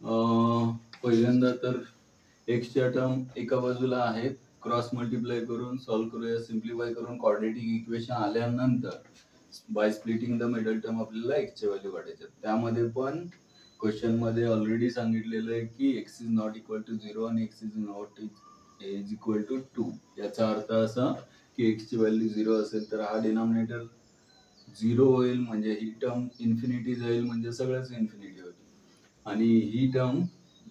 पहिल्यांदा तर एक्सच्या टर्म एका बाजूला आहेत, क्रॉस मल्टिप्लाय करून सॉल्व्ह करूया. सिम्प्लिफाय करून क्वाड्रेटिक इक्वेशन आल्यानंतर by splitting the middle term आपल्याला एक्सच्या व्हॅल्यू काढायच्या. त्यामध्ये पण क्वेश्चन मध्ये ऑलरेडी सांगितलेलं आहे की X is not equal to 0 आणि X is not is equal to 2. याचा अर्थ असा की एक्स ची व्हॅल्यू 0 असेल तर हा डिनॉमिनेटर 0 होईल, म्हणजे ही टर्म इन्फिनिटी जाईल, म्हणजे सगळंच इन्फिनिटी होईल. आणि ही टर्म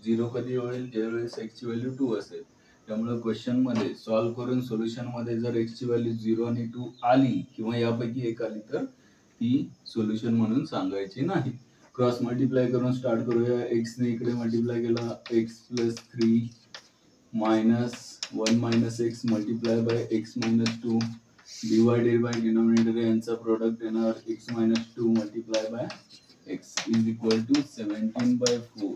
0 कधी होईल, ज्यावेळेस एक्स ची व्हॅल्यू 2 असेल. त्यामुळे क्वेश्चन मध्ये सॉल्व्ह करून सोल्युशन मध्ये जर एक्स ची व्हॅल्यू 0 आणि 2 आली किंवा यापैकी एक आली तर ती सोल्युशन म्हणून सांगायची नाही. क्रॉस मल्टिप्लाय करून स्टार्ट करूया. एक्स ने इकडे मल्टिप्लाय केला, X plus 3 minus 1 minus X multiply by X minus 2 divided by denominator यांचा प्रोडक्ट येणार X minus 2 multiply by X is equal to 17/4.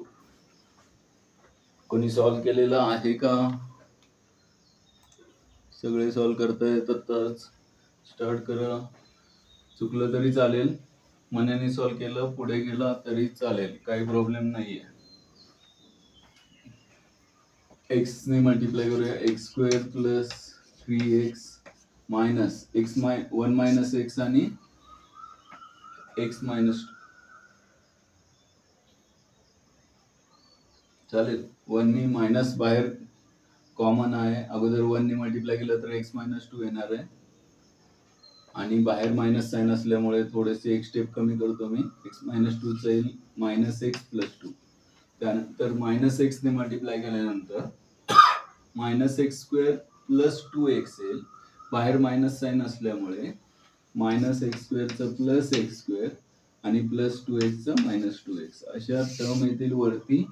कोणी सॉल्व्ह केलेला आहे का? सगळे सॉल्व्ह करता येतातच. स्टार्ट करा. चुकलं तरी चालेल, मनाने सॉल्व्ह केलं पुढे गेला तरी चालेल, काही प्रॉब्लेम नाहीये. एक्स ने मल्टिप्लाय करूया. X square plus 3x minus x 1 minus x आणि एक्स मायनस चालेल. 1 नी मायनस बाहेर कॉमन आहे, अगोदर 1 ने मल्टिप्लाय केलं तर एक्स मायनस 2 येणार आहे आणि बाहेर मायनस साइन असल्यामुळे थोडेसे एक स्टेप कमी करतो मी. एक्स मायनस 2 चा येईल मायनस एक्स प्लस 2. त्यानंतर मायनस एक्स ने मल्टिप्लाय केल्यानंतर minus x square plus 2x येईल, बाहेर मायनस साइन असल्यामुळे मायनस एक्स स्क्वेअरचं प्लस एक्स स्क्वेअर आणि प्लस 2x मायनस 2x अशा टर्म येतील वरती.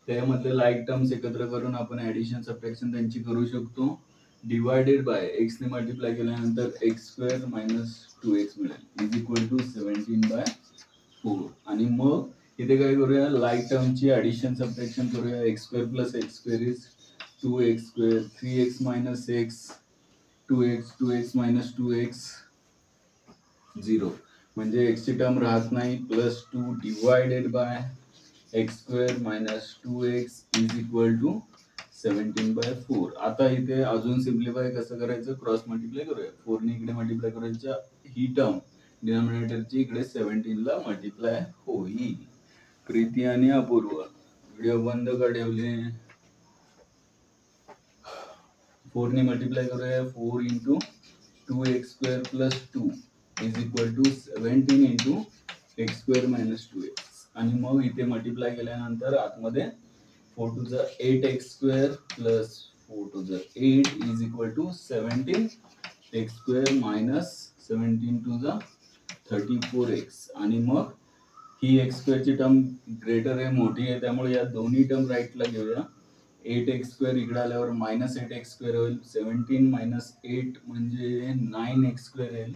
त्यामधले लाईक टर्म्स एकत्र करून आपण ऍडिशन सबट्रॅक्शन त्यांची करू शकतो. डिवायडेड बाय एक्स ने मल्टिप्लाय केल्यानंतर एक्स स्क्वेअर मायनस 2x मिळेल इज इक्वल टू 17/4. आणि मग इथे काय करूया, लाईक टर्मची ऍडिशन सबट्रॅक्शन करूया. X square plus x square is 2x square, 3x minus X 2x, 2x minus 2x 0, म्हणजे एक्स ची टर्म राहत नाही. Plus 2 divided by X square minus 2x is equal to 17/4. आता इथे अजून सिम्प्लिफाय कसं करायचं, क्रॉस मल्टिप्लाय करूया. 4 ने इकडे मल्टिप्लाय करायच्या, ही टर्म डिनॉमिनेटरची इकडे 17 ला मल्टिप्लाय होईल. प्रीती आणि अपूर्व व्हिडिओ बंद का ठेवले? 4 ने मल्टिप्लाय करूया. 4 into 2x square plus 2 is equal to 17 into X square minus 2x. आणि मग इथे मल्टिप्लाय केल्यानंतर आतमध्ये 4 to the 8x square plus 4 to the 8 is equal to 17 X square minus 17 to the 34x. आणि मग ही एक्स स्क्वेअरची टर्म ग्रेटर आहे, मोठी आहे, त्यामुळे या दोन्ही टर्म राईटला घेऊया. 8x स्क्वेअर इकडे आल्यावर मायनस 8x स्क्वेअर होईल. 17 मायनस 8 म्हणजे 9x स्क्वेअर येईल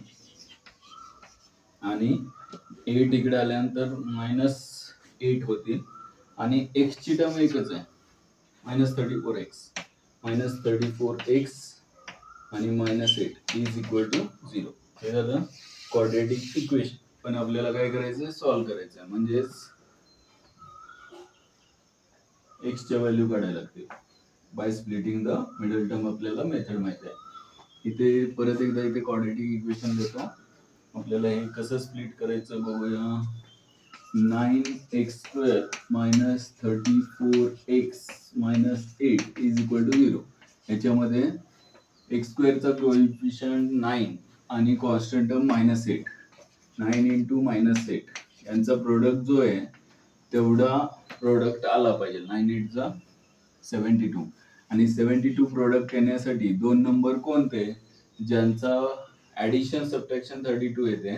आणि 8 इकडे आल्यानंतर मायनस 8 होतील आणि एक्स ची टर्म एकच आहे, मायनस 34x. मायनस 34x आणि मायनस 8 इज इक्वल टू 0. हे झालं क्वाड्रेटिक इक्वेशन. पण आपल्याला काय करायचंय, सॉल्व्ह करायचंय, म्हणजेच एक्स च्या व्हॅल्यू काढायला लागते by splitting the middle term. आपल्याला मेथड माहिती आहे. इथे परत एकदा इथे क्वाड्रेटिक इक्वेशन देतो. आपल्याला हे कसं स्प्लिट करायचं बघूया. 9x square minus 34x minus 8 is equal to 0. याच्यामध्ये एक्स स्क्वेअरचा कोएफिशियंट 9 आणि constant term minus 8. 9 into minus 8 यांचा प्रोडक्ट जो आहे तेवढा प्रोडक्ट आला पाहिजे. 9 8 जा 72. आणि 72 प्रोडक्ट येण्यासाठी दोन नंबर कोणते ज्यांचा ऍडिशन सबट्रॅक्शन 32 येते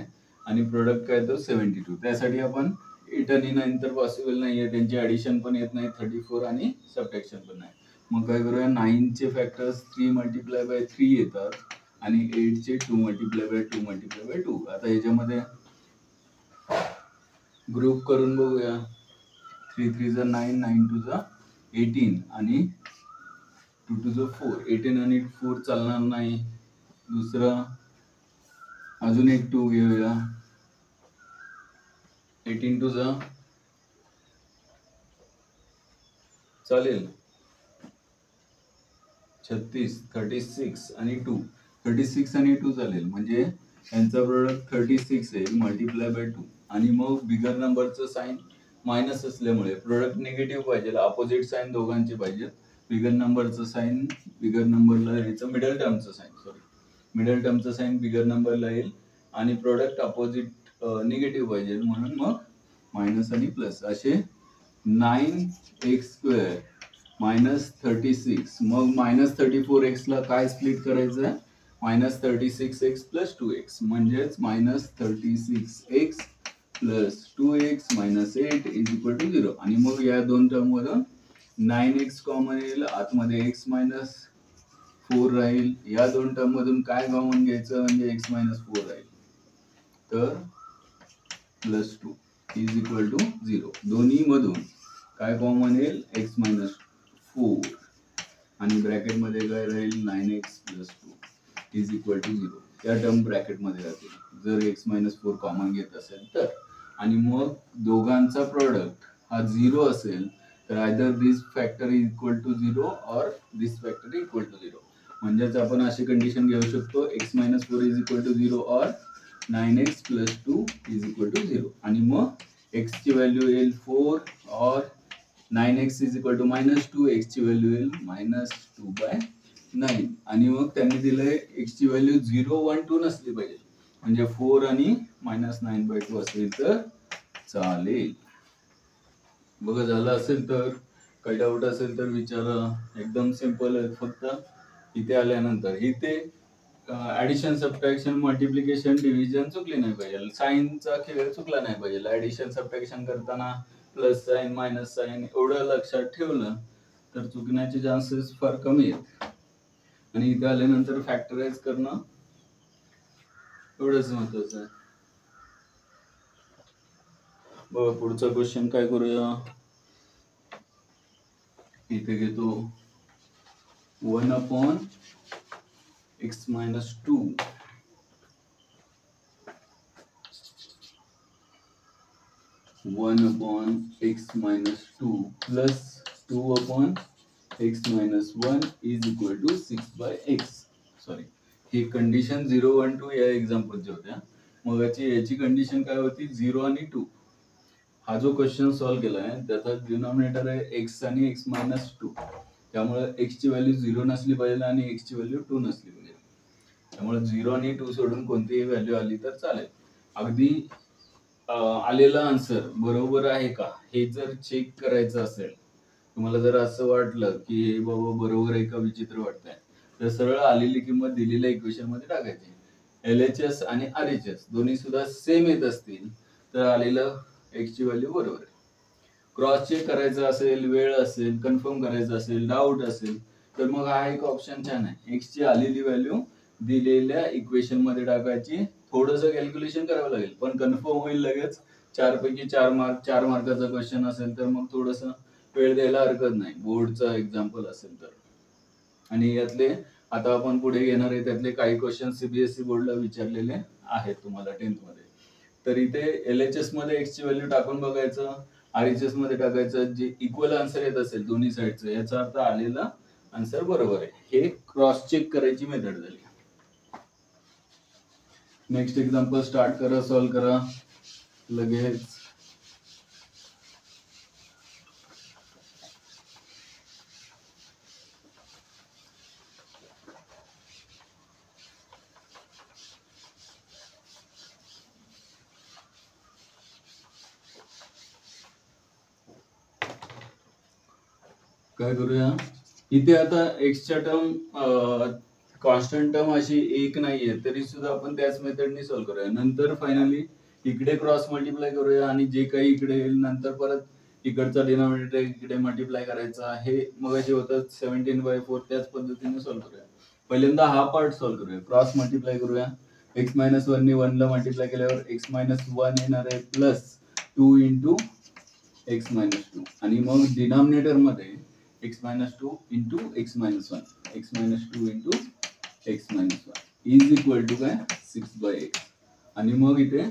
आणि प्रोडक्ट काय तर 72. त्यासाठी आपण 8 आणि 9 तर पॉसिबल नाहीये, त्यांची ऍडिशन पण येत नाही 34 आणि सबट्रॅक्शन पण नाही. मग काय करूया, 9 चे फॅक्टर्स 3 मल्टिप्लाय बाय 3 येतात आणि 8 चे 2 मल्टिप्लाय बाय 2 मल्टिप्लाय बाय 2. आता याच्यामध्ये ग्रुप करून बघूया. 3 3 जा 9, 9 2 जा 18 आणि 2 2 जा 4. 18 आणि 4 चालणार नाही. दुसरं अजून एक 2 घेऊया. 18 2 जा चालेल. 36, 36 आणि 2, 36 आणि 2 चालेल. म्हणजे यांचा प्रोडक्ट 36 आहे मल्टिप्लाय बाय 2. आणि मग बिगर नंबरचं साइन मायनस असल्यामुळे प्रोडक्ट निगेटिव्ह पाहिजे, अपोजिट साइन दोघांचे पाहिजे. बिगर नंबरचं साइन बिगर नंबरला यायचं, मिडल टर्मचं साइन बिगर नंबरला येईल आणि प्रोडक्ट अपोजिट निगेटिव्ह पाहिजे, म्हणून मग मायनस आणि प्लस असे 9x² मायनस 36. मग मायनस 34x ला काय स्प्लिट करायचं, मायनस 36x प्लस 2x, म्हणजेच minus 36x plus 2x minus 8 is equal to 0. आणि मग या दोन टर्म मधून 9x कॉमन येईल, आतमध्ये x मायनस 4 राहील. या दोन टर्म मधून काय कॉमन घ्यायचं, म्हणजे x मायनस 4 राहील. तर प्लस 2 इज इक्वल टू 0. दोन्ही मधून काय कॉमन येईल, x मायनस 4 आणि ब्रॅकेट मध्ये काय राहील, 9x plus 2 is equal to 0. या टर्म ब्रॅकेट मध्ये राहतील जर x मायनस 4 कॉमन घेत असेल तर. आणि मग दोघांचा प्रोडक्ट हा 0 असेल तर either this factor is equal to 0 और दिस फॅक्टर इक्वल टू 0. म्हणजेच आपण अशी कंडिशन घेऊ शकतो, x minus 4 is equal to 0 और 9x plus 2 is equal to 0. आणि मग x ची व्हॅल्यू येईल 4 और 9x is equal to minus 2, x ची व्हॅल्यू येईल मायनस 2/9. आणि मग त्यांनी दिलंय x ची व्हॅल्यू 0, 1, 2 नसली पाहिजे, म्हणजे 4 आणि मायनस 9/2 असेल तर चालेल. बघा झालं असेल तर, काही डाऊट असेल तर विचारा. एकदम सिंपल आहे. फक्त इथे आल्यानंतर इथे ऍडिशन, सबट्रॅक्शन, मल्टिप्लिकेशन, डिव्हिजन चुकली नाही पाहिजे, साइनचा खेळ चुकला नाही पाहिजे. ऍडिशन सबट्रॅक्शन करताना प्लस साइन मायनस साइन एवढं लक्षात ठेवलं तर चुकण्याचे चान्सेस फार कमी आहेत. आणि इथे आल्यानंतर फॅक्टराइज करणं एवढंच महत्वाचं आहे. बघा पुढचा क्वेश्चन काय करूया. इथे घेतो 1/x minus 2 1/x minus 2 plus 2/x minus 1 is equal to 6/x. Sorry, he condition 0, 1, 2 या एक्झाम्पलच्या होत्या. मग याची कंडिशन काय होती, 0 आणि 2. हा जो क्वेश्चन सॉल्व्ह केलाय त्याचा डिनॉमिनेटर आहे x आणि x मायनस 2. त्यामुळे x ची व्हॅल्यू 0 नसली पाहिजे आणि x ची व्हॅल्यू 2 नसली पाहिजे. त्यामुळे 0 आणि 2 सोडून कोणतीही व्हॅल्यू आली तर चालेल. अगदी आलेला आन्सर बरोबर आहे का हे जर चेक करायचं असेल, तुम्हाला जर असं वाटलं की हे बाबा बरोबर आहे का विचित्र वाटतंय, तर सरळ आलेली किंमत दिलेल्या इक्वेशन मध्ये टाकायची. LHS आणि RHS दोन्ही सुद्धा सेम येत असतील तर आलेलं x ची व्हॅल्यू बरोबर आहे. क्रॉस चेक करायचं असेल, वेळ असेल, कन्फर्म करायचं असेल, डाऊट असेल, तर मग हा एक ऑप्शन छान आहे. x ची आलेली व्हॅल्यू दिलेल्या इक्वेशन मध्ये टाकायची. थोडंसं कॅल्क्युलेशन करावं लागेल पण कन्फर्म होईल लगेच. 4 पैकी 4 मार्काचा क्वेश्चन असेल तर मग थोडंसं वेळ द्यायला हरकत नाही, बोर्डचा एक्झाम्पल असेल तर. आणि यातले आता आपण पुढे घेणार आहे त्यातले काही क्वेश्चन CBSE बोर्डला विचारलेले आहेत तुम्हाला 10th मध्ये. तर इथे LHS मध्ये x ची व्हॅल्यू टाकून बघायचं, RHS मध्ये टाकायचं. जे इक्वल आन्सर येत असेल दोन्ही साईडचं, याचा अर्थ आलेला आन्सर बरोबर आहे. हे क्रॉस चेक करायची मेथड झाली. नेक्स्ट एक्झाम्पल स्टार्ट करा, सॉल्व्ह करा लगेच. काय करूया, इथे आता एक्सच्या टर्म कॉन्स्टंट टर्म अशी एक नाहीये तरी सुद्धा आपण त्याच मेथडने सॉल्व्ह करूया. नंतर फायनली इकडे क्रॉस मल्टिप्लाय करूया आणि जे काही इकडे येईल नंतर परत इकडचा डिनॉमिनेटर इकडे मल्टिप्लाय करायचा. हे मग असे होतं 17/4. त्याच पद्धतीने सॉल्व्ह करूया. पहिल्यांदा हा पार्ट सॉल्व्ह करूया. क्रॉस मल्टिप्लाय करूया. x मायनस 1 ने 1 ला मल्टिप्लाय केल्यावर x मायनस 1 येणार आहे प्लस 2 इंटू x मायनस 2. आणि मग डिनॉमिनेटर मध्ये x minus 2 into x minus 1, x minus 2 into x minus 1 is equal to काय 6/x. आणि मग इथे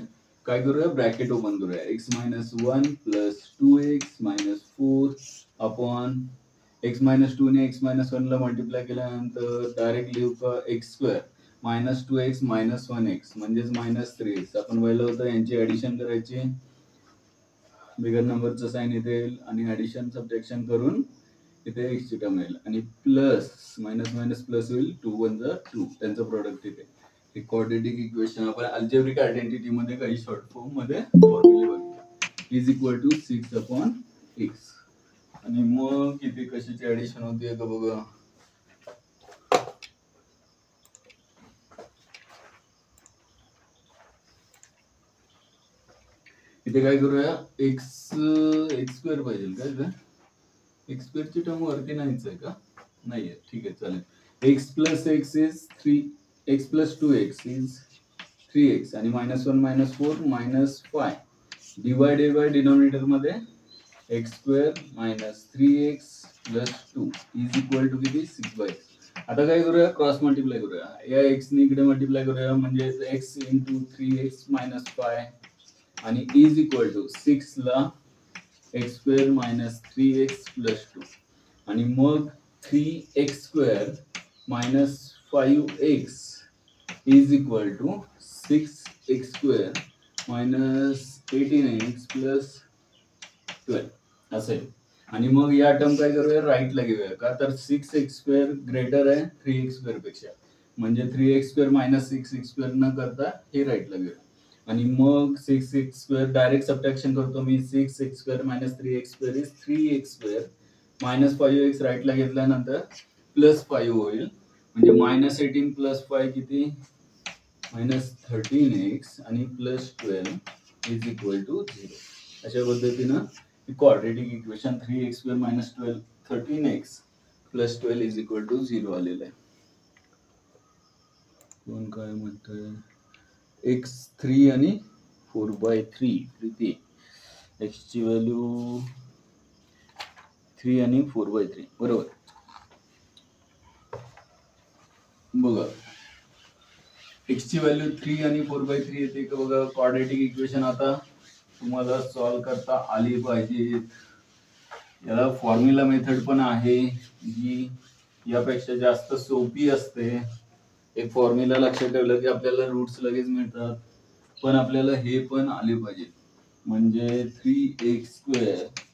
काय करूया, ब्रॅकेट ओपन करूया. x minus 1 plus 2x minus 4 upon x-2 ने x-1 ला मल्टिप्लाय केल्यानंतर डायरेक्ट लिहू का x² -2x -1x म्हणजेच -3x. आपण पाहिलं होतं यांची ऍडिशन करायची, बिगर नंबरचं साइन इथे येईल आणि ऍडिशन सबट्रॅक्शन करून इथे x ची टर्म येईल आणि प्लस मायनस मायनस प्लस होईल, 2 1 जा 2 त्यांचं प्रोडक्ट इथे. हे क्वाड्रेटिक इक्वेशन आपण अल्जेब्रिक आयडेंटिटी मध्ये काही शॉर्ट फॉर्म मध्ये फॉर्म्युले बघितले. Is equal to 6/x. आणि मग इथे कशाची ऍडिशन होते का बघा. इथे काय करूया, x² पाहिजे का इथे. x² ची टर्म वरती नाहीच आहे का, नाहीये, ठीक आहे चालेल. x + x is 3, x + 2x is 3x आणि -1 -4 -5 डिवाइडेड बाय डिनॉमिनेटर मध्ये x² - 3x + 2 is equal to किती 6/x. आता काय करूया, क्रॉस मल्टिप्लाय करूया, या x ने इकडे मल्टिप्लाय करूया म्हणजे x × 3x - 5 आणि इज इक्वल टू 6 ला x² - 3x + 2 आणि मग 3x² - 5x is equal to 6x² - 18x + 12 असेल. आणि मग या टर्म काय करूया, राईटला घेऊया का, तर 6x² ग्रेटर आहे 3x² पेक्षा, म्हणजे 3x² - 6x² न करता हे राईटला घेऊया. आणि मग 6x² डायरेक्ट सबट्रॅक्शन करतो मी, 6x² - 3x² is 3x² - 5x राईटला घेतल्यानंतर +5 होईल, म्हणजे -18 + 5 किती -13x आणि +12 इज इक्वल टू 0. अशा पद्धतीनं quadratic equation 3x² - 12 13x + 12 is equal to 0 आलेलं आहे. कोण काय म्हणतंय, x3 आणि 4/3 किती, x ची व्हॅल्यू 3 आणि 4/3 बरोबर. बघा x ची व्हॅल्यू 3 आणि 4/3 येते का बघा. क्वाड्रेटिक इक्वेशन आता तुम्हाला सॉल्व करता आली पाहिजे. याला फॉर्म्युला मेथड पण आहे जी यापेक्षा जास्त सोपी असते. एक फॉर्म्युला लक्षात ठेवलं की आपल्याला रूट्स लगेच मिळतात, पण आपल्याला हे पण आले पाहिजे, म्हणजे 3x²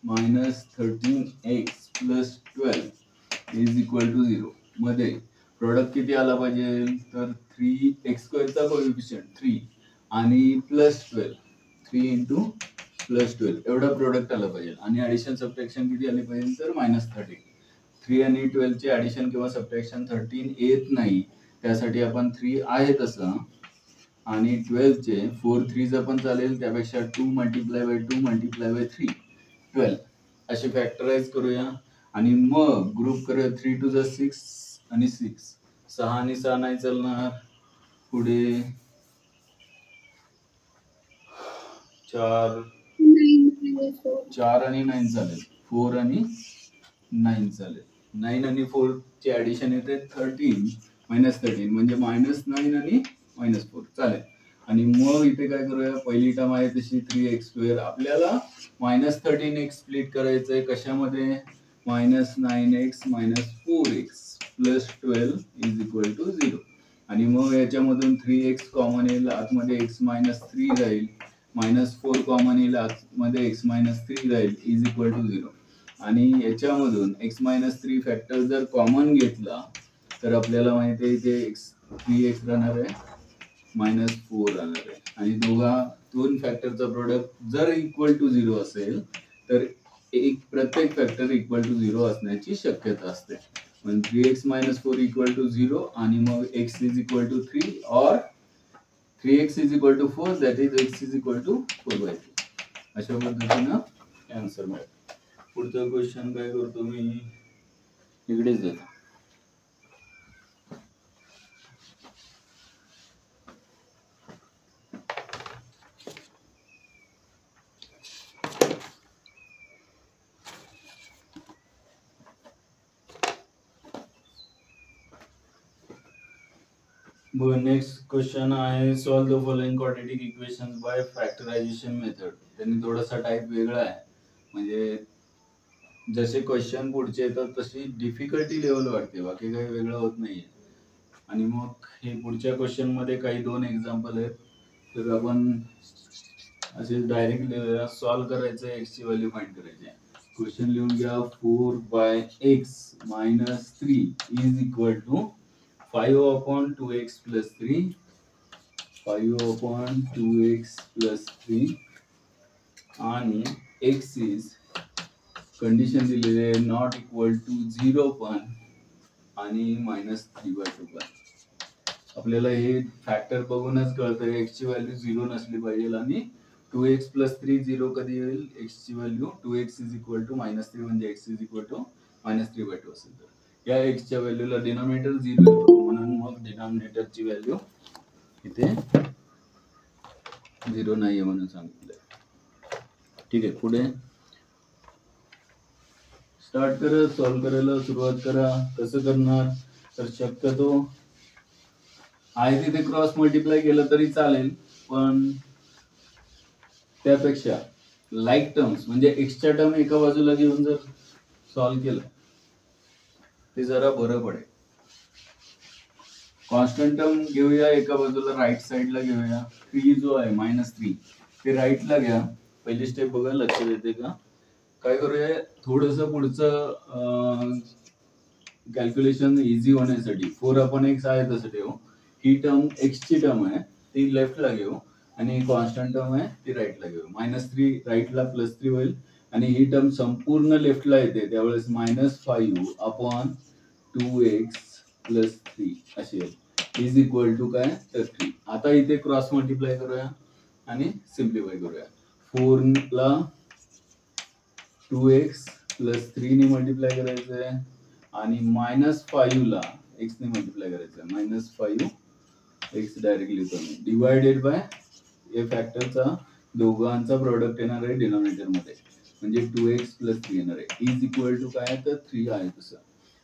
- 13x + 12 is equal to 0 मध्ये प्रोडक्ट किती आला पाहिजे, तर 3x² चा कोएफिशियंट 3 आणि +12 3 × +12 एवढा प्रोडक्ट आला पाहिजे. आणि ऍडिशन सबट्रॅक्शन किती आले पाहिजे, तर -13. 3 आणि 12 चे ऍडिशन किंवा सबट्रॅक्शन 13 येत नाही, त्यासाठी आपण 3 आहे तसं, आणि 12 चे 4 3 पण चालेल, त्यापेक्षा 2 × 2 × 3 12 असे फॅक्टराइज करूया. आणि मग ग्रुप करूया, 3 2 6 आणि 6 6 आणि 6 नाही चालणार, पुढे 4 आणि 9 चालेल, 4 आणि 9 चालेल. 9 आणि 4 ची ऍडिशन येते 13 - 13 म्हणजे -9 आणि -4 चालेल. आणि मग इथे काय करूया, पहिली टर्म आहे तशी 3x², आपल्याला -13x स्प्लिट करायचंय कशामध्ये, -9x - 4x + 12 is equal to 0. आणि मग याच्यामधून 3x कॉमन येईल, आतमध्ये x - 3 राहील, -4 कॉमन येईल, आतमध्ये x - 3 राहील, इज इक्वल टू 0. आणि याच्यामधून x - 3 फॅक्टर जर कॉमन घेतला तर आपल्याला माहिती आहे इथे 3x राहणार आहे, -4 राहणार आहे. आणि दोन फॅक्टरचा प्रोडक्ट जर इक्वल टू 0 असेल तर प्रत्येक फॅक्टर इक्वल टू 0 असण्याची शक्यता असते. पण 3x - 4 इक्वल टू 0 आणि मग x इज इक्वल टू 3 और 3x is equal to 4 that is x is equal to 4/3. अशा पद्धतीनं आन्सर मिळेल. पुढचा क्वेश्चन काय करतो मी, इकडेच देतो. नेक्स्ट क्वेश्चन आहे, solve the following quadratic equations by factorisation method. त्यांनी थोडासा टाइप वेगळा आहे, म्हणजे जसे क्वेश्चन पुढचे येतात तशी डिफिकल्टी लेवल वाढते, बाकी काही वेगळं होत नाहीये. आणि मग हे पुढच्या क्वेश्चन मध्ये काही 2 एक्झाम्पल आहेत, तर आपण असे डायरेक्ट सॉल्व्ह करायचं, एक्स ची व्हॅल्यू फाइंड करायची. क्वेश्चन लिहून घ्या. 4/x - 3 is equal to 5/2x + 3, 5/2x + 3 आणि x इज कंडिशन दिलेली आहे नॉट इक्वल टू 0 पण आणि -3/2 पण. आपल्याला हे फॅक्टर बघूनच कळतं एक्स ची व्हॅल्यू 0 नसली पाहिजे आणि 2x + 3 0 कधी येईल, एक्स ची value 2x is equal to -3 म्हणजे x इज इक्वल टू -3/2 असेल. तर या x च्या व्हॅल्यूला डिनॉमिनेटर 0 येतो, म्हणून मग डिनॉमिनेटरची व्हॅल्यू इथे 0 नाहीये म्हणून सांगितलंय. ठीक आहे, पुढे स्टार्ट करा, सॉल्व्ह करायला सुरुवात करा. कसं करणार, तर शक्यतो आहे तिथे क्रॉस मल्टिप्लाय केलं तरी चालेल, पण त्यापेक्षा लाईक टर्म्स म्हणजे एक्सच्या टर्म एका बाजूला घेऊन जर सॉल्व्ह केलं ते जरा बरं पडेल. कॉन्स्टंट टर्म घेऊया एका बाजूला, राईट साइडला घेऊया. 3 जो आहे -3 ते राईटला घ्या. पहिली स्टेप बघा, लक्षात येते का? काय करूया, थोडस पुढचं कॅल्क्युलेशन इझी होण्यासाठी 4/x आहे तसं ठेवू. ही टर्म एक्स ची टर्म आहे ती लेफ्टला घेऊ आणि कॉन्स्टंट टर्म आहे ती राईटला घेऊ. -3 राईटला +3 होईल आणि ही टर्म संपूर्ण लेफ्टला येते, त्यावेळेस -5/2x + 3 अशी आहे इज इक्वल टू काय, तर 3. आता इथे क्रॉस मल्टिप्लाय करूया आणि सिम्प्लिफाय करूया. 4 ला 2x + 3 ने मल्टिप्लाय करायचं आहे आणि -5 ला x ने मल्टिप्लाय करायचं आहे. -5x डायरेक्ट लिहितो मी, डिवायडेड बाय या फॅक्टरचा दोघांचा प्रोडक्ट येणार आहे डिनॉमिनेटर मध्ये, म्हणजे 2x + 3 येणार आहे इज इक्वल टू काय, तर 3 आहे तसं.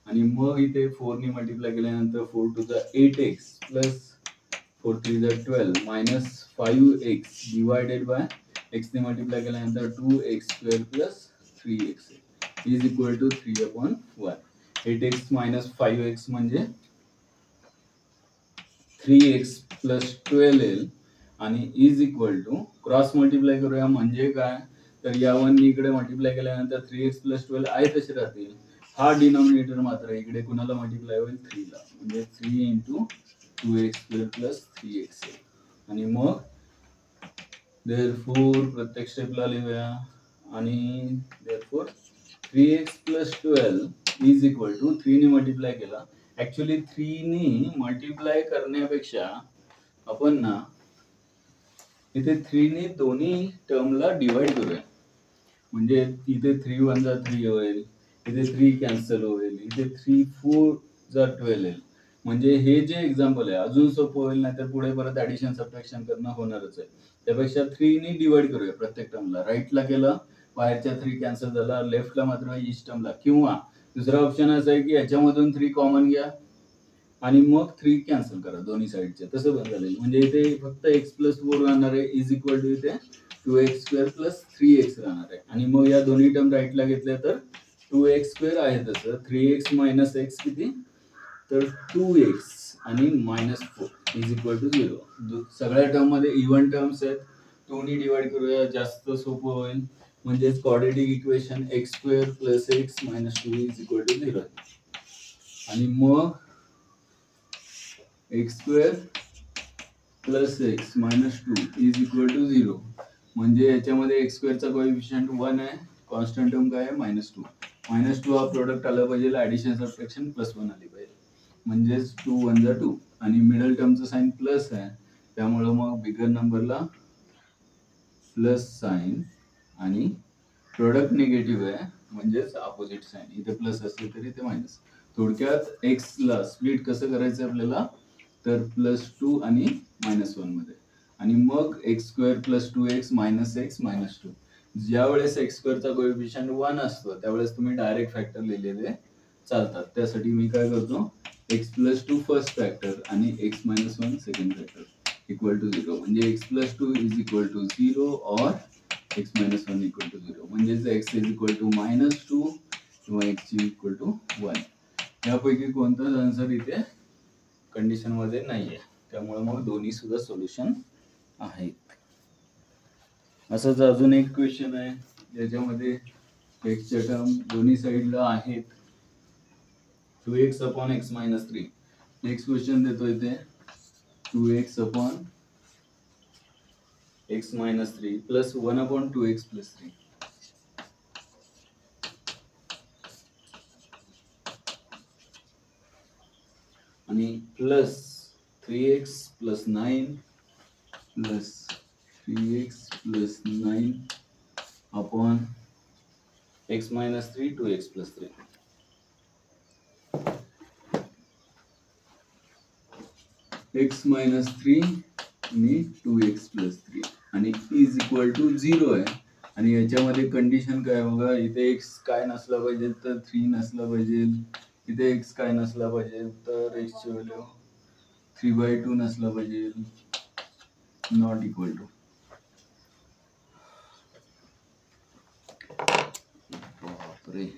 आणि मग इथे 4 ने मल्टिप्लाय केल्यानंतर 4 to the 8x + 4 3 12 -5x divided by x ने मल्टिप्लाय केल्यानंतर 2x² + 3x is equal to 3/1. 8x - 5x म्हणजे 3x + 12 येईल आणि is equal to cross multiply करूया म्हणजे काय, तर या 1 इकडे मल्टिप्लाय केल्यानंतर 3x + 12 आहे तसे राहतील. हा डिनॉमिनेटर मात्र इकडे कुणाला मल्टिप्लाय होईल, 3 ला, म्हणजे 3 × 2x² + 3x आणि मग therefore प्रत्येक स्टेपला लिहूया आणि therefore 3x + 12 is equal to 3 ने मल्टिप्लाय केला. ऍक्च्युली 3 ने मल्टिप्लाय करण्यापेक्षा आपण ना इथे 3 ने दोन्ही टर्मला डिवाइड करूया, म्हणजे इथे 3 × 1 = 3 होईल, इथे 3 कॅन्सल होईल, इथे 3 × 4 = 12 येईल. म्हणजे हे जे एक्झाम्पल आहे अजून सोपं होईल, नाही तर पुढे परत ऍडिशन सबट्रॅक्शन करणं होणारच आहे. त्यापेक्षा 3 ने डिवाइड करूया प्रत्येक टर्मला. राईटला केलं, बाहेरच्या 3 कॅन्सल झाला, लेफ्टला मात्र ईच टर्मला. किंवा दुसरा ऑप्शन असा आहे की याच्यामधून 3 कॉमन घ्या आणि मग 3 कॅन्सल करा दोन्ही साईडचे, तसं पण चालेल. म्हणजे इथे फक्त x + 4 राहणार आहे इज इक्वल टू इथे 2x² + 3x राहणार आहे. आणि मग या दोन्ही टर्म राईटला घेतल्या तर 2x² आहे तसं, 3x - x किती, तर 2x आणि -4 इज इक्वल टू 0. सगळ्या टर्म मध्ये इव्हन टर्म्स आहेत, 2 ने डिवाइड करूया, जास्त सोपं होईल. म्हणजेच quadratic equation x² + x - 2 is equal to 0 आणि मग x² + x - 2 is equal to 0. म्हणजे याच्यामध्ये x² चा कोएफिशियंट 1 आहे, कॉन्स्टंट टर्म काय आहे, -2. -2 हा प्रोडक्ट आला पाहिजे, ऍडिशन सबट्रॅक्शन +1 आली पाहिजे, म्हणजेच 2 × 1 = 2 आणि मिडल टर्मचं साइन प्लस आहे, त्यामुळे मग बिगर नंबरला प्लस साइन आणि प्रोडक्ट निगेटिव्ह आहे, म्हणजेच अपोजिट साइन. इथे प्लस असले तरी ते मायनस. थोडक्यात एक्स ला स्प्लिट कसं करायचं आपल्याला, तर +2 आणि -1 मध्ये, आणि मग x² + 2x - x - 2. ज्या वेळेस x² चा कोएफिशियंट 1 असतो त्यावेळेस तुम्ही डायरेक्ट फॅक्टर लिहिलेले चालतात. त्यासाठी मी काय करतो, x + 2 फर्स्ट फॅक्टर आणि x - 1 second factor equal to 0. म्हणजे x + 2 इज इक्वल टू 0 और x - 1 इक्वल टू 0. म्हणजेच x इज इक्वल टू -2 किंवा x इक्वल टू 1 यापैकी कोणताच आन्सर इथे कंडिशन मध्ये नाहीये, त्यामुळे मग दोन्ही सुद्धा सोल्युशन आहेत. असंच अजून एक क्वेश्चन आहे ज्याच्यामध्ये एक्सच्या टर्म दोन्ही साईडला आहेत. 2x upon x minus 3. Next question देतो इथे 2x upon x minus 3 plus 1 upon 2x plus 3. आणि plus 3x plus 9 plus 3x plus 9 upon x minus 3 2x plus 3. x minus 3 आणि 2x प्लस 3 आणि इज इक्वल टू 0 आहे. आणि याच्यामध्ये condition काय बघा, इथे x काय नसला पाहिजे तर 3 नसला पाहिजे, इथे x काय नसला पाहिजे तर x ची व्हॅल्यू 3/2 नसला पाहिजे, नॉट इक्वल टू. बापरे,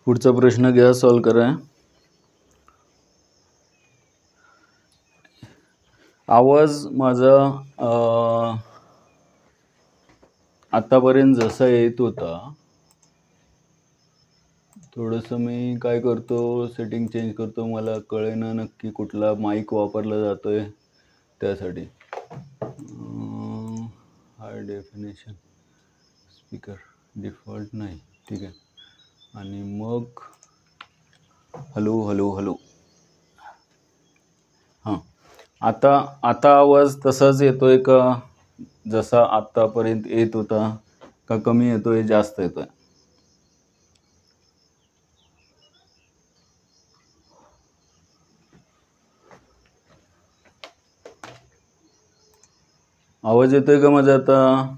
पुढचा प्रश्न घ्या, सॉल्व करा. आवाज माझा आतापर्यंत जसा येत होता, थोडंसं मी काय करतो, सेटिंग चेंज करतो, मला कळेना नक्की कुठला माईक वापरला जातोय त्यासाठी. हाय डेफिनेशन स्पीकर डिफॉल्ट नाही, ठीक आहे. आणि मग हॅलो हॅलो हॅलो, हां आता आवाज तसाच येतोय का जसा आतापर्यंत येत होता, का कमी येतोय जास्त येतोय? आवाज येतोय का माझा आता?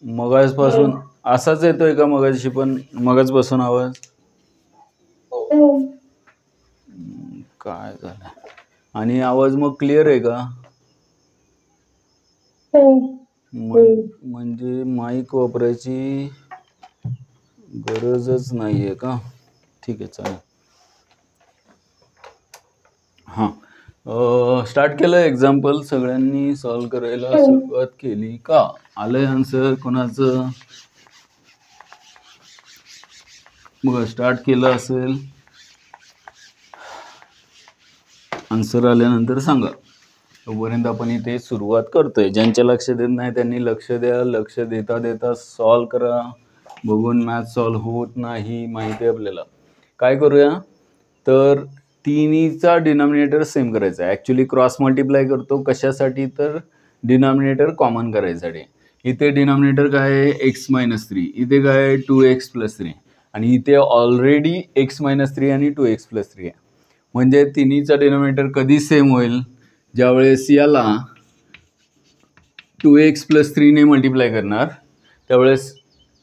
मगाचपासून असाच येतोय का? मगाशी पण मगाचपासून आवाज काय झालं? आणि आवाज मग क्लिअर आहे का? म्हणजे माईक वापरायची गरजच नाहीये का? ठीक आहे, चालेल. हां, स्टार्ट केलं एक्झाम्पल, सगळ्यांनी सॉल्व करायला सुरुवात केली का? आलंय आन्सर कोणाचं? बघा, स्टार्ट केलं असेल, आन्सर आल्यानंतर सांगा. तोपर्यंत आपण इथे सुरुवात करतोय. ज्यांच्या लक्ष देत नाही त्यांनी लक्ष द्या. लक्ष देता देता सॉल्व करा. बघून मॅथ सॉल्व होत नाही माहिती आहे आपल्याला. काय करूया तर तिन्हीचा डिनॉमिनेटर सेम करायचा आहे. ॲक्च्युली क्रॉस मल्टिप्लाय करतो कशासाठी तर डिनॉमिनेटर कॉमन करायसाठी. इथे डिनॉमिनेटर काय आहे एक्स मायनस 3, इथे काय आहे 2x प्लस 3 आणि इथे ऑलरेडी x मायनस 3 आणि 2x प्लस 3 आहे. म्हणजे तिन्हीचा डिनॉमिनेटर कधी सेम होईल ज्यावेळेस याला 2x प्लस 3 ने मल्टिप्लाय करणार त्यावेळेस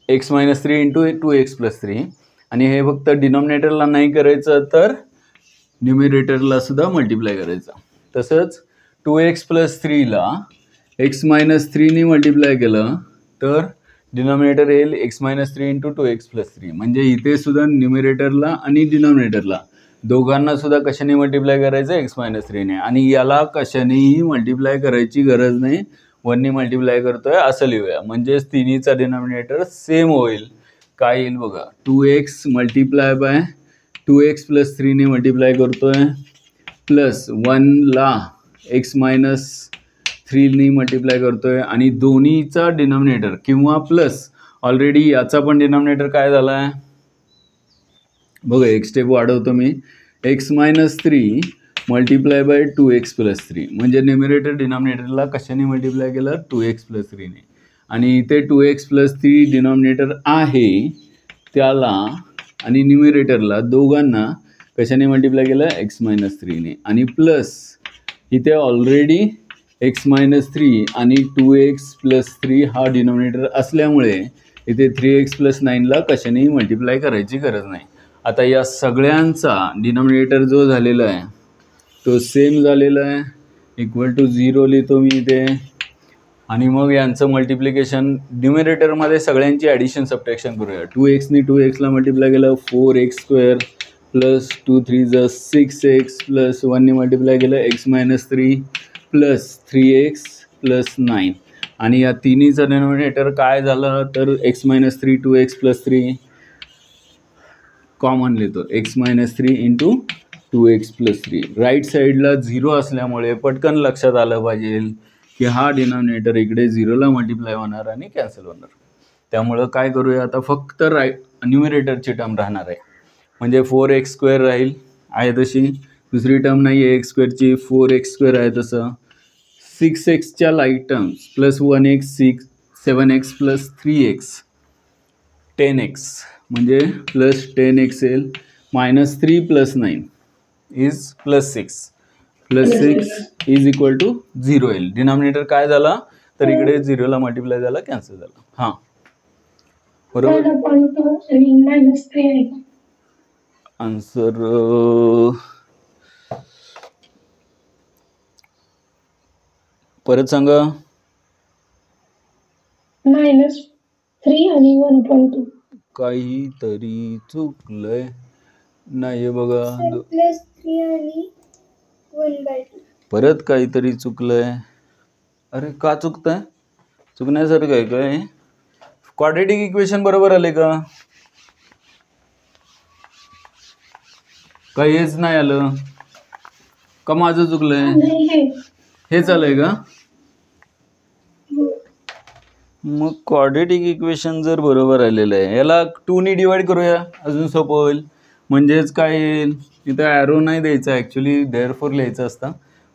x minus 3 into 2x plus 3 आणि हे फक्त डिनॉमिनेटरला नाही करायचं तर न्यूमिरेटरला सुद्धा मल्टिप्लाय करायचं. तसंच 2x प्लस 3ला x मायनस 3 ने मल्टिप्लाय केलं तर डिनॉमिनेटर येईल x-3 इंटू 2x+3. म्हणजे इथे सुद्धा न्युमिरेटरला आणि डिनॉमिनेटरला दोघांना सुद्धा कशाने मल्टिप्लाय करायचं x-3 ने, आणि याला कशानेही मल्टिप्लाय करायची गरज नाही, 1 ने मल्टिप्लाय करतोय असं लिहूया. म्हणजेच तिन्हीचा डिनॉमिनेटर सेम होईल. काय येईल बघा, 2x मल्टिप्लाय बाय 2x+3 ने मल्टिप्लाय करतोय, प्लस 1 ला x-3 ने मल्टिप्लाय करतोय, आणि दोन्हीचा डिनॉमिनेटर किंवा प्लस ऑलरेडी याचा पण डिनॉमिनेटर काय झाला आहे बघा, एक स्टेप वाढवतो मी, x-3 मल्टिप्लाय बाय 2x+3. म्हणजे न्युमिरेटर डिनॉमिनेटरला कशाने मल्टिप्लाय केलं, 2x+3 ने, आणि इथे 2x+3 डिनॉमिनेटर आहे त्याला आणि न्युमिरेटरला दोघांना कशाने मल्टिप्लाय केलं, x-3 ने, आणि प्लस इथे ऑलरेडी x-3 आणि 2x+3 हा डिनॉमिनेटर असल्यामुळे इथे 3x+9 ला कशानेही मल्टिप्लाय करायची गरज नाही. आता या सगळ्यांचा डिनॉमिनेटर जो झालेला आहे तो सेम झालेला आहे, इक्वल टू 0 लिहितो मी इथे, आणि मग यांचं मल्टिप्लिकेशन न्युमिरेटरमध्ये सगळ्यांची ॲडिशन सबट्रॅक्शन करूया. 2x ने 2x ला मल्टिप्लाय केलं 4x² प्लस 2 3 6x प्लस 1 ने मल्टिप्लाय केलं x-3 प्लस 3x प्लस 9, आणि या तिन्हीचं डिनॉमिनेटर काय झालं तर x-3 2x+3 कॉमन लिहितो, x-3 इंटू 2x+3. राईट साईडला 0 असल्यामुळे पटकन लक्षात आलं पाहिजे की हा डिनॉमिनेटर इकडे 0ला मल्टिप्लाय होणार आणि कॅन्सल होणार. त्यामुळं काय करूया आता, फक्त न्युमिरेटरची टर्म राहणार आहे, म्हणजे 4x² राहील आहे तशी, दुसरी टर्म नाही आहे x²ची, 4x² आहे तसं, 6xच्या like terms plus 1x 7x plus 3x 10x म्हणजे प्लस 10x येईल, -3 + 9 इज +6 +6 इज इक्वल टू 0 येईल. डिनॉमिनेटर काय झाला तर इकडे 0ला मल्टिप्लाय झाला, कॅन्सल झाला. हां बरोबर, आन्सर परत सांगा. -3 आणि 1/2 काहीतरी चुकलंय, नाही बघा, +3 आणि 1/2 परत काहीतरी चुकलंय. अरे का चुकतंय, चुकण्यासारखं आहे काय, क्वाड्रेटिक इक्वेशन बरोबर आले का, काही हेच नाही आलं का, माझं चुकलंय, हेच आलंय का, मग क्वाड्रेटिक इक्वेशन जर बरोबर आलेलं आहे याला 2 ने डिवाइड करूया, अजून सोपं होईल. म्हणजेच काय येईल, इथं ॲरो नाही द्यायचा ॲक्च्युली, देअरफॉर लिहायचं असतं,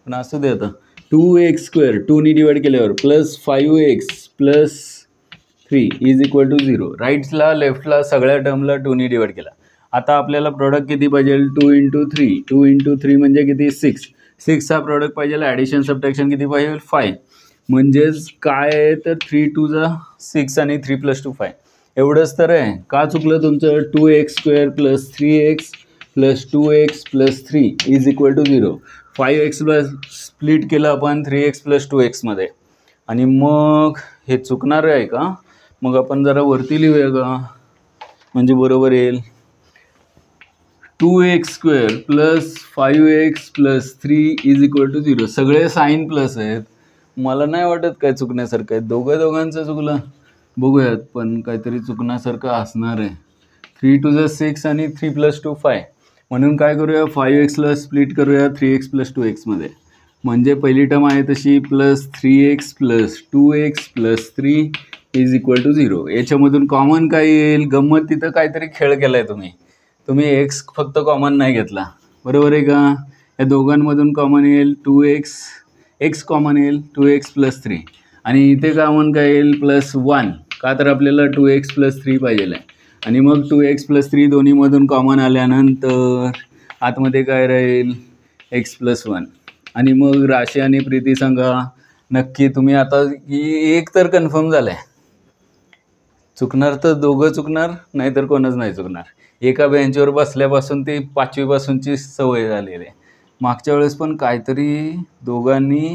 पण असू दे आता, 2x² 2 ने डिवाइड केल्यावर plus 5x plus 3 is equal to 0. राईटला लेफ्टला सगळ्या टर्मला 2 ने डिवाइड केला. आता आपल्याला प्रोडक्ट किती पाहिजे, 2 × 3 2 × 3 म्हणजे किती 6, 6चा प्रोडक्ट पाहिजे, ॲडिशन सबट्रॅक्शन किती पाहिजे 5, म्हणजेच काय आहे तर 3 2 6 आणि 3 + 2 5 एवढंच तर आहे. का चुकलं तुमचं, 2x² plus 3x plus 2x plus 3 is equal to 0. 5x split केलं आपण 3x प्लस 2x मध्ये, आणि मग हे चुकणार आहे का, मग आपण जरा वरती लिहूया का, म्हणजे बरोबर येईल. 2x² plus 5x plus 3 is equal to 0. सगळे साईन प्लस आहेत, मला नाही वाटत काय चुकण्यासारखं आहे, दोघांचं चुकलं बघूयात, पण काहीतरी चुकण्यासारखं असणार आहे. 3 2 6 आणि 3 + 2 5, म्हणून काय करूया 5x ला स्प्लिट करूया 3x प्लस 2x मध्ये, म्हणजे पहिली टर्म आहे तशी plus 3x plus 2x plus 3 is equal to 0. याच्यामधून कॉमन काय येईल, गंमत तिथं काहीतरी खेळ केलाय तुम्ही x फक्त कॉमन नाही घेतला, बरोबर आहे का, या दोघांमधून कॉमन येईल 2x, x कॉमन येईल 2x प्लस 3, आणि इथे कॉमन काय येईल +1, का तर आपल्याला 2x प्लस 3 पाहिजे आहे, आणि मग 2x प्लस 3 दोन्हीमधून कॉमन आल्यानंतर आतमध्ये काय राहील x प्लस 1. आणि मग राशी आणि प्रीती सांगा नक्की तुम्ही, आता एक तर कन्फर्म झालं आहे, चुकणार तर दोघं चुकणार, नाहीतर कोणच नाही चुकणार. एका बेंचवर बसल्यापासून ती 5वी पासूनची सवय झालेली आहे. मागच्या वेळेस पण काहीतरी दोघांनी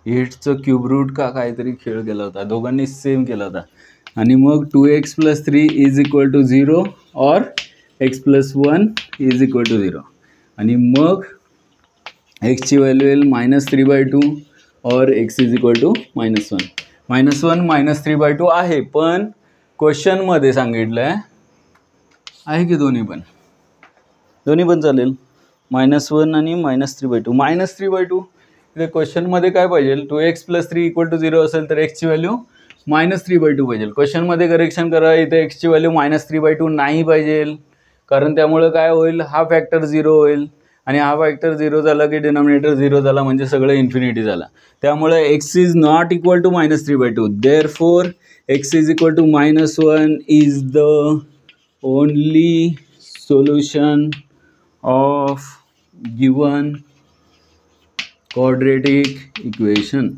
8चं क्यूब रूट का काहीतरी खेळ केला होता, दोघांनी सेम केला होता. आणि मग 2x + 3 = 0 और x + 1 = 0. आणि मग x ची व्हॅल्यू येईल -3/2 और x = -1. -1 -3/2 आहे, पण क्वेश्चनमध्ये सांगितलं आहे की दोन्ही पण चालेल. -1 आणि -3/2. -3/2 इथे क्वेश्चनमध्ये काय पाहिजे, 2x + 3 = 0 असेल तर x ची व्हॅल्यू -3/2 पाहिजे. क्वेश्चनमध्ये करेक्शन करा, इथे x ची व्हॅल्यू -3/2 नाही पाहिजे, कारण त्यामुळे काय होईल, हा फॅक्टर 0 होईल. आणि हा फॅक्टर 0 झाला की डिनॉमिनेटर 0 झाला, म्हणजे सगळं इन्फिनिटी झाला. त्यामुळे x is not equal to -3/2. Therefore x is equal to -1 is the only solution of given quadratic equation.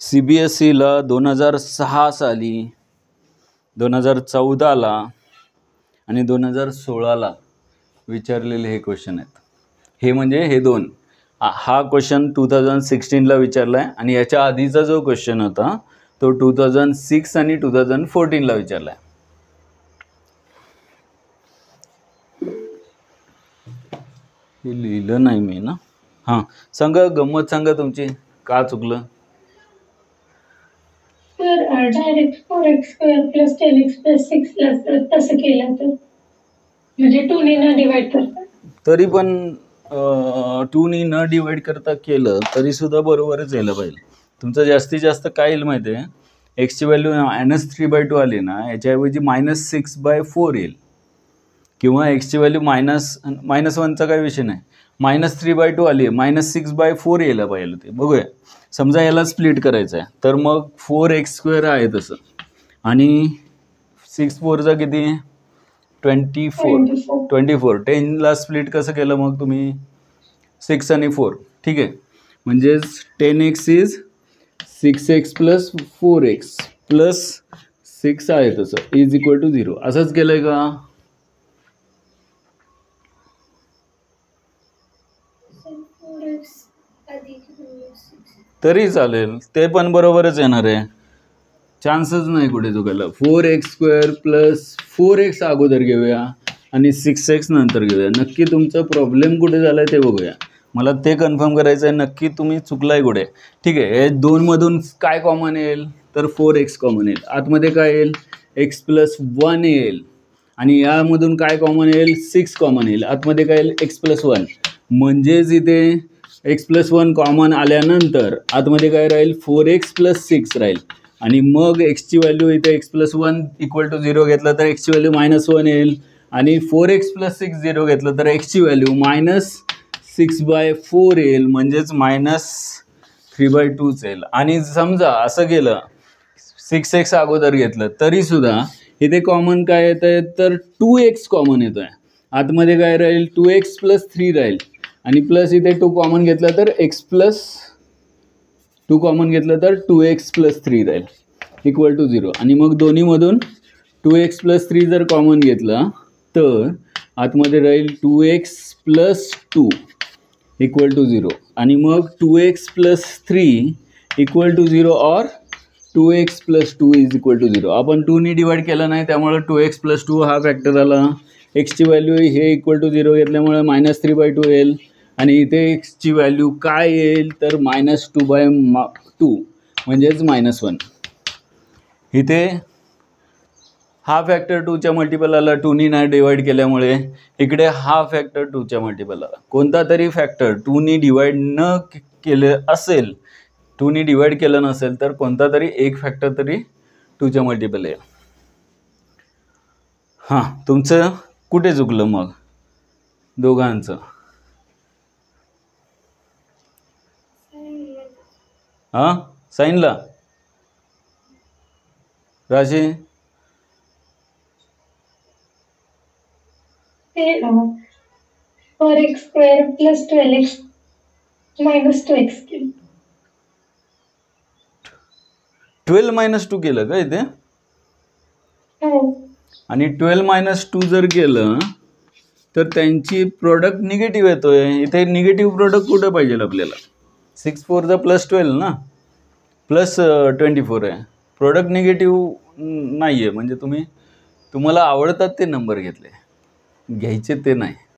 CBSEला 2006 साली, 2014ला आणि 2016ला विचारलेले हे क्वेश्चन आहेत. हे म्हणजे हे दोन. हा क्वेश्चन 2016ला विचारला आहे आणि याच्या आधीचा जो क्वेश्चन होता तो 2006 आणि 2014ला विचारला आहे. हे लिहिलं नाही मी ना. हां, सांगा गंमत, सांगा तुमची, का चुकलं. तर डायरेक्ट 4x² + 10x + 6 तसं केलं तर म्हणजे 2 ने न डिवाइड करता, तरी पण 2 ने न डिवाइड करता केलं तरी सुद्धा बरोबरच यायला पाहिजे. तुमचं जास्तीत जास्त काय येईल माहिती आहे, x ची व्हॅल्यू -3/2 आली ना, याच्याऐवजी -6/4 येईल. किंवा x ची व्हॅल्यू -1चा काही विषय नाही, -3/2 आली आहे, -6/4 यायला पाहिजे होते. बघूया, समजा याला स्प्लिट करायचं आहे तर मग 4x² आहे तसं, आणि 6 4 किती, 24. 10ला स्प्लिट कसं केलं मग तुम्ही, 6 आणि 4, ठीक आहे. म्हणजेच 10x इज 6x + 4x + 6 आहे तसं = 0. असंच केलंय का. तरी चालेल, ते पण बरोबरच येणार आहे, चान्सच नाही कुठे चुकायला. 4x² + 4x अगोदर घेऊया आणि 6x नंतर घेऊया. नक्की तुमचा प्रॉब्लेम कुठे झालाय ते बघूया, मला ते कन्फर्म करायचं आहे, नक्की तुम्ही चुकलाय कुठे. ठीक आहे, हे 2मधून काय कॉमन येईल, तर 4x कॉमन येईल. आतमध्ये काय येईल, x + 1 येईल. आणि यामधून काय कॉमन येईल, 6 कॉमन येईल. आतमध्ये काय येईल, x + 1. म्हणजेच इथे x + 1 कॉमन आल्यानंतर आतमध्ये काय राहील, 4x + 6 राहील. आणि मग x ची व्हॅल्यू इथे x + 1 = 0 घेतलं तर x ची व्हॅल्यू -1 येईल. आणि 4x + 6 0 घेतलं तर x ची व्हॅल्यू -6/4 येईल, म्हणजेच -3/2 येईल. आणि समजा असं केलं, 6x अगोदर घेतलं तरी सुद्धा इथे कॉमन काय येत आहे, तर 2x कॉमन येतो आहे. आतमध्ये काय राहील, 2x + 3 राहील. आणि प्लस इथे 2 कॉमन घेतला तर x + 2 कॉमन घेतलं तर 2x + 3 राहील = 0. आणि मग दोन्हीमधून 2x + 3 जर कॉमन घेतलं तर आतमध्ये राहील 2x + 2 = 0. आणि मग 2x + 3 = 0 और 2x + 2 = 0. आपण 2 ने डिवाइड केलं नाही, त्यामुळे 2x + 2 हा फॅक्टर आला. x ची व्हॅल्यू हे = 0 घेतल्यामुळे -3/2 येईल. आणि इथे x ची व्हॅल्यू काय येईल, तर -2/2 म्हणजेच -1. इथे हा फॅक्टर 2च्या मल्टिपल आला, 2 ने नाही डिवाइड केल्यामुळे. इकडे हा फॅक्टर 2च्या मल्टिपल आला. कोणता तरी फॅक्टर 2 ने डिवाइड न केलं असेल, 2 ने डिवाइड केलं नसेल तर कोणता तरी एक फॅक्टर तरी 2च्या मल्टिपल येईल. हां, तुमचं कुठे चुकलं मग दोघांचं. हां, साईनला राशी, 4x² + 12x - 2x केलं. 12 - 2 केलं का इथे. हो, आणि 12 - 2 जर केलं तर त्यांची प्रोडक्ट निगेटिव्ह येतोय. इथे निगेटिव्ह प्रोडक्ट कुठं पाहिजे आपल्याला? 6 4 +12 ना, +24 आहे. प्रोडक्ट निगेटिव्ह नाही आहे, म्हणजे तुम्हाला आवडतात ते नंबर घ्यायचे ते नाही.